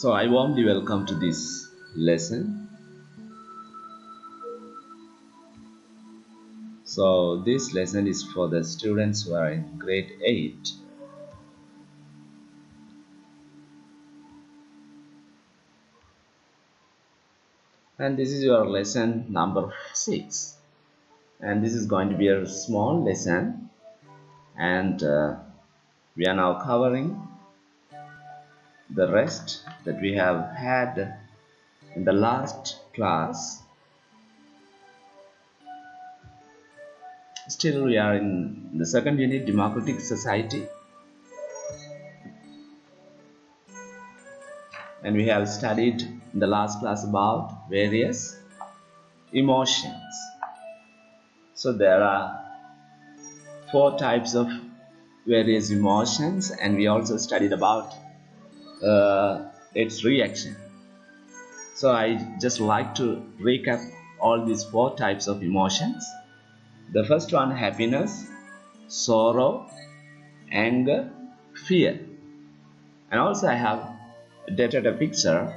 So I warmly welcome to this lesson. So this lesson is for the students who are in grade 8. And this is your lesson number 6. And this is going to be a small lesson. And we are now covering the rest that we have had in the last class. Still we are in the second unit, Democratic Society. And we have studied in the last class about various emotions. So there are 4 types of various emotions, and we also studied about its reaction. So I just like to recap all these 4 types of emotions. The first one, happiness, sorrow, anger, fear. And also I have depicted a picture.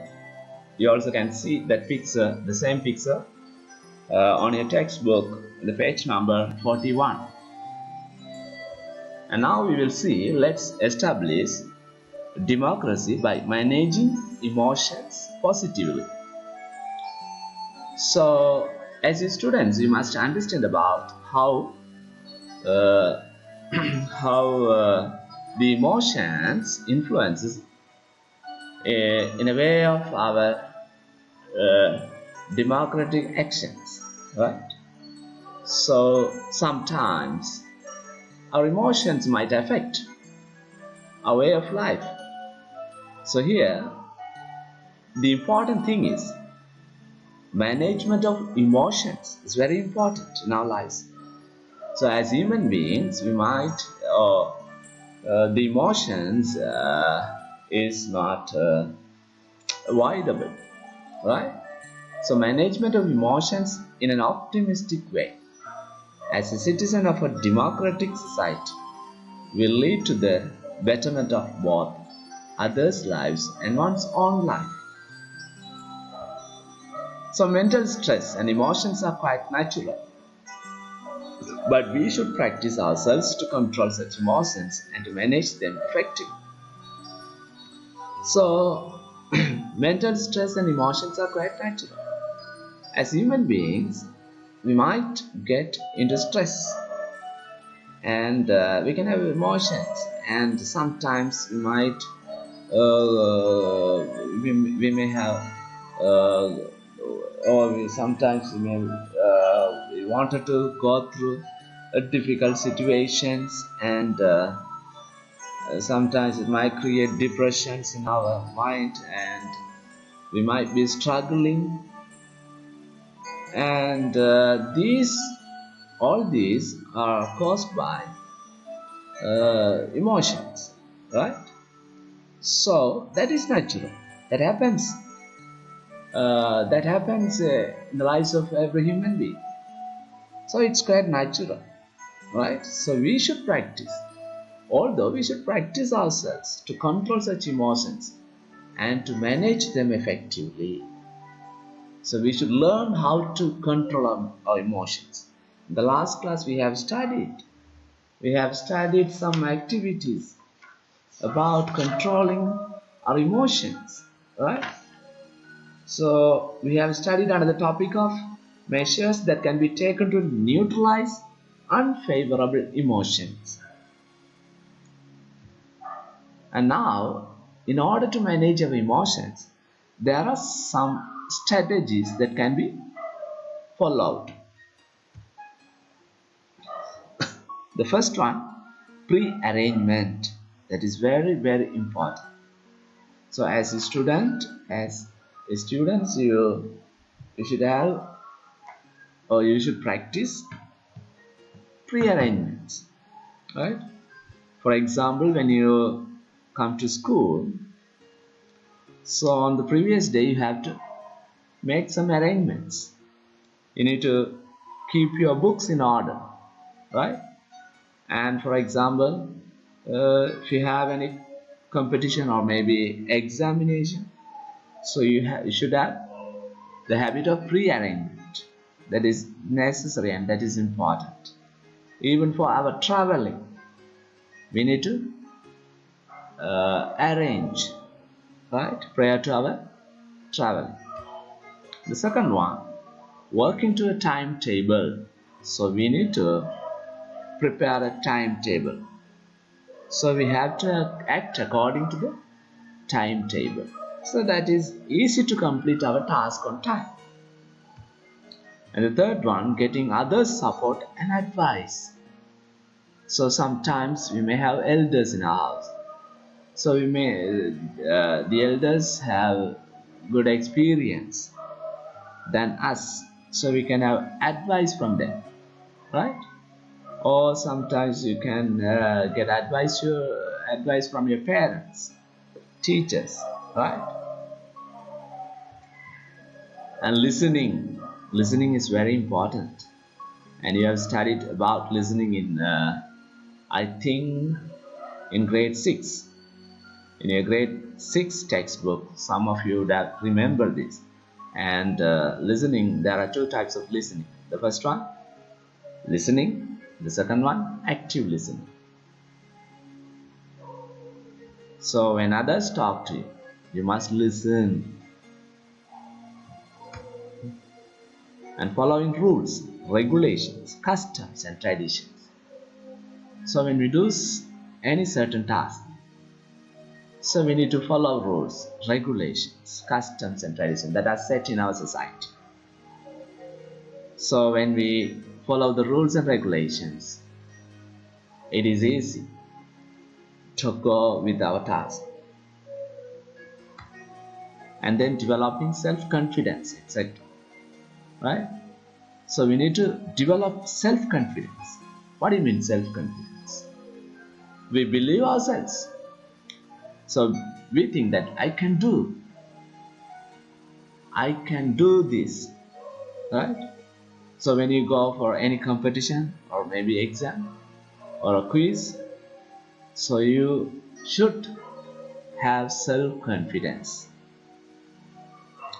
You also can see that picture, the same picture on your textbook, the page number 41. And now we will see, let's establish democracy by managing emotions positively. So as students, you must understand about how the emotions influences in a way of our democratic actions, right? So sometimes our emotions might affect our way of life. So here the important thing is management of emotions is very important in our lives. So as human beings, we might the emotions is not avoidable, right? So management of emotions in an optimistic way as a citizen of a democratic society will lead to the betterment of both others' lives and one's own life. So mental stress and emotions are quite natural, but we should practice ourselves to control such emotions and to manage them effectively. So mental stress and emotions are quite natural. As human beings, we might get into stress, and we can have emotions, and sometimes we might we may have sometimes we wanted to go through difficult situations, and sometimes it might create depressions in our mind, and we might be struggling, and all these are caused by emotions, right? So that is natural. That happens in the lives of every human being. So it's quite natural, right? So we should practice, although we should practice ourselves to control such emotions and to manage them effectively. So we should learn how to control our emotions. In the last class we have studied some activities about controlling our emotions, right? So we have studied under the topic of measures that can be taken to neutralize unfavorable emotions. And now, in order to manage our emotions, there are some strategies that can be followed. The first one, pre-arrangement. That is very, very important. So as a student, you should have, or you should practice pre-arrangements, right? For example, when you come to school, so on the previous day you have to make some arrangements. You need to keep your books in order, right? And for example, if you have any competition or maybe examination, So you should have the habit of pre-arrangement. That is necessary and that is important. Even for our traveling, we need to arrange, right, prior to our travel. The second one, working to a timetable. So we need to prepare a timetable. So we have to act according to the timetable. So that is easy to complete our task on time. And the third one, getting others' support and advice. So sometimes we may have elders in our house. So the elders have good experience than us. So we can have advice from them, right? Or sometimes you can get advice from your parents, teachers, right? And listening is very important, and you have studied about listening in I think in grade 6, in your grade 6 textbook. Some of you would have remembered this. And listening, there are two types of listening. The first one, listening. The second one, active listening. So when others talk to you, you must listen. And following rules, regulations, customs and traditions. So when we do any certain task, so we need to follow rules, regulations, customs and traditions that are set in our society. So when we follow the rules and regulations, it is easy to go with our task. And then developing self-confidence, etc. Right? So we need to develop self-confidence. What do you mean self-confidence? We believe ourselves. So we think that I can do this, right? So when you go for any competition or maybe exam or a quiz, so you should have self-confidence,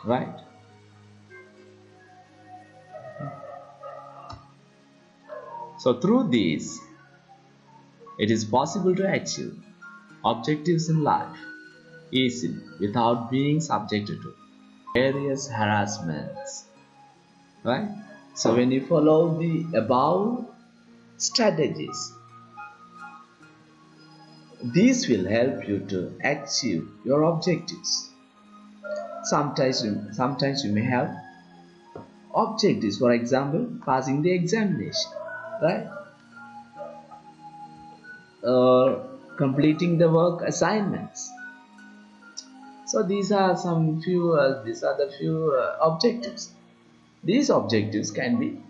right? So through these, it is possible to achieve objectives in life easily without being subjected to various harassments, right? So when you follow the above strategies, these will help you to achieve your objectives. Sometimes you may have objectives, for example, passing the examination, right? Or completing the work assignments. So these are the few objectives. These objectives can be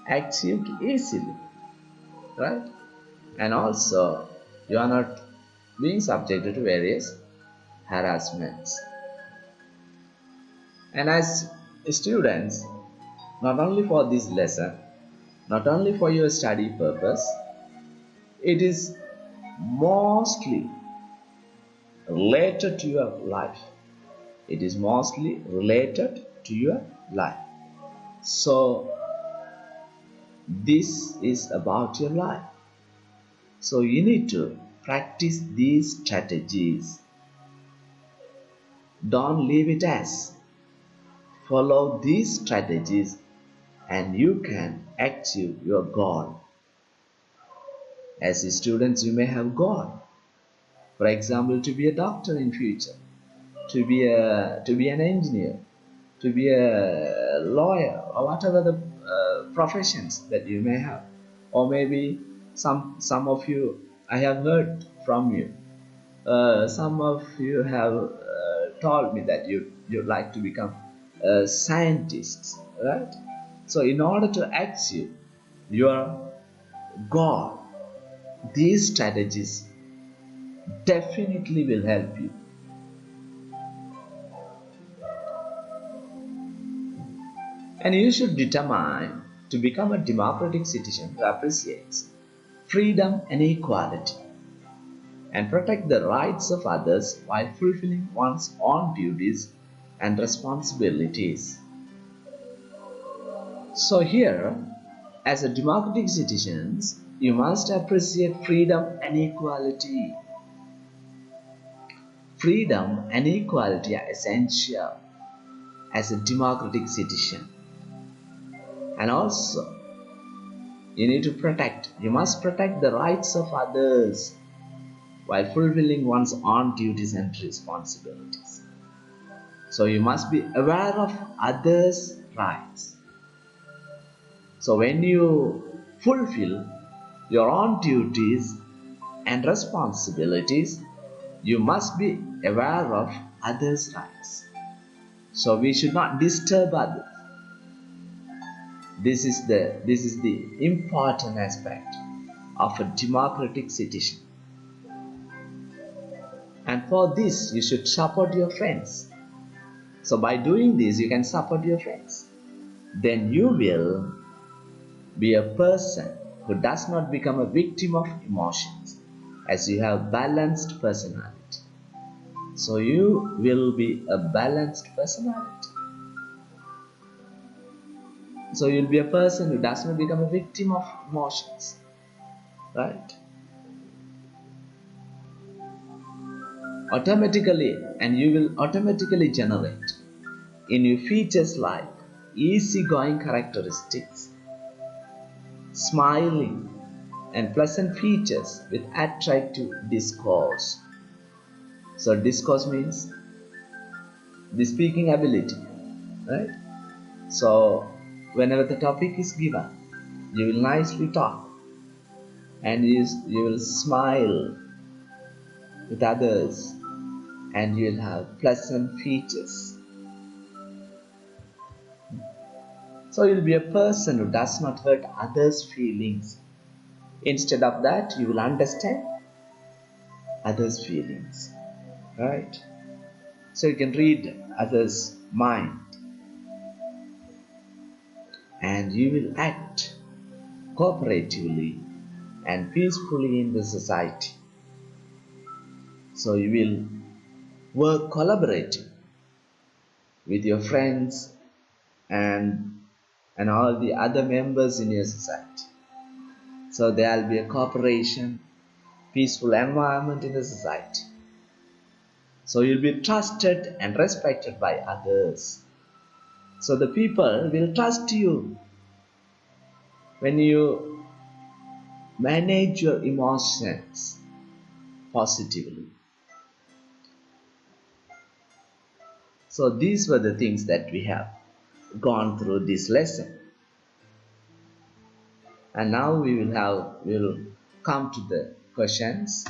achieved easily, right? And also you are not being subjected to various harassments. And as students, not only for this lesson, not only for your study purpose, it is mostly related to your life. It is mostly related to your life. So this is about your life. So you need to practice these strategies. Don't leave it as. Follow these strategies and you can achieve your goal. As students, you may have goal. For example, to be a doctor in future, to be an engineer, to be a lawyer, or whatever the professions that you may have. Or maybe some of you, I have heard from you, some of you have told me that you'd like to become scientists, right? So in order to achieve your goal, these strategies definitely will help you. And you should determine to become a democratic citizen who appreciates freedom and equality and protect the rights of others while fulfilling one's own duties and responsibilities. So here, as a democratic citizens, you must appreciate freedom and equality. Freedom and equality are essential as a democratic citizen. And also, you must protect the rights of others while fulfilling one's own duties and responsibilities. So you must be aware of others' rights. So when you fulfill your own duties and responsibilities, you must be aware of others' rights. So we should not disturb others. This is the important aspect of a democratic citizen. And for this, you should support your friends. So by doing this, you can support your friends. Then you will be a person who does not become a victim of emotions, as you have balanced personality. So you will be a balanced personality. So you'll be a person who does not become a victim of emotions, right? Automatically, and you will automatically generate in your features like easygoing characteristics, smiling, and pleasant features with attractive discourse. So discourse means the speaking ability, right? So whenever the topic is given, you will nicely talk, and you will smile with others, and you will have pleasant features. So you'll be a person who does not hurt others' feelings. Instead of that, you will understand others' feelings, right? So you can read others' mind, and you will act cooperatively and peacefully in the society. So you will work collaboratively with your friends and all the other members in your society. So there will be a cooperation, peaceful environment in the society. So you'll be trusted and respected by others. So the people will trust you when you manage your emotions positively. So these were the things that we have gone through this lesson. And now we will come to the questions.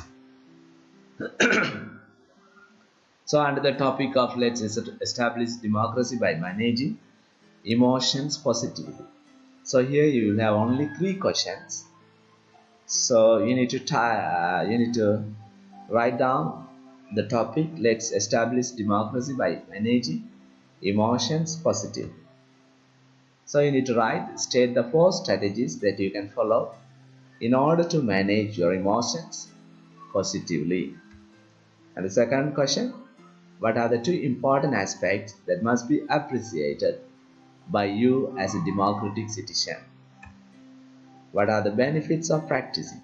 So under the topic of let's establish democracy by managing emotions positively. So here you will have only 3 questions. So you need to write down the topic, let's establish democracy by managing emotions positively. So you need to state the 4 strategies that you can follow in order to manage your emotions positively. And the second question, what are the 2 important aspects that must be appreciated by you as a democratic citizen? What are the benefits of practicing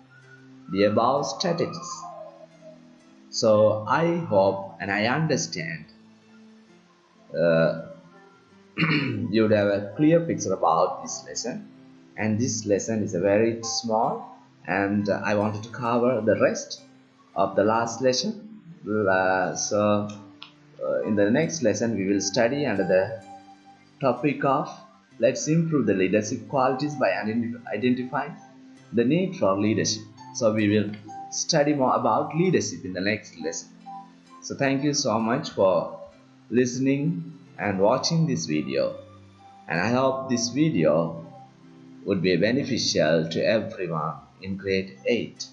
the above strategies? So I hope and I understand you would have a clear picture about this lesson, and this lesson is a very small, and I wanted to cover the rest of the last lesson. In the next lesson we will study under the topic of let's improve the leadership qualities by identifying the need for leadership. So we will study more about leadership in the next lesson. So thank you so much for listening and watching this video, and I hope this video would be beneficial to everyone in grade 8.